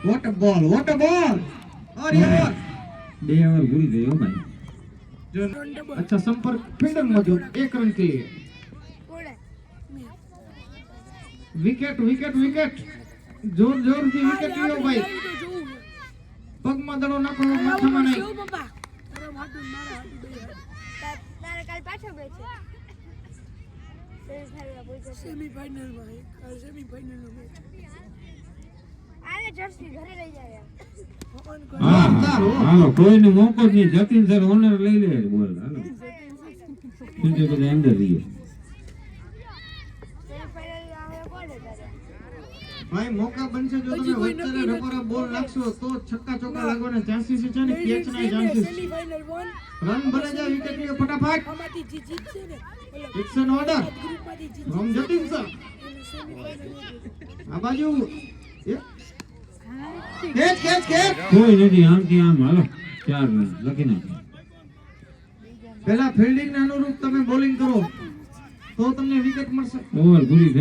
what a બોલ और यार 2 ओवर पूरी થઈ હો ભાઈ जो अच्छा संपर्क फील्डर मौजूद 1 रन के लिए विकेट जोर થી વિકેટ લ્યો ભાઈ પગમાં દડો નાખો માથામાં નહીં તારે કાલ પાછો બે છે સેમીફાઇનલ ભાઈ કાલ સેમીફાઇનલ નો મેચ આને જર્સી ઘરે લઈ જાય હાલો કોઈને મોકો જ નહીં જતીન સર ઓનર લઈ લે બોલ હાલો બીજે બધા અંદર રહીએ भाई मौका बनसे जो તમે વચ્ચે રપરા બોલ નાખશો તો છક્કા ચોકા લાગવાના ચાન્સીસ છે ને કેચ ના ચાન્સીસ સેમીફાઇનલ 1 રન ભરે જાય વિકેટ લે ફટાફટ આમાંથી જીત છે ને it's an order from Jatin sir આ બાજુ કેચ કોઈ નથી આમથી આમ હાલો 4 રન લખી નાખો પહેલા ફિલ્ડિંગ ને અનુરૂપ તમે બોલિંગ કરો તો તમને વિકેટ મળશે ઓવર પૂરી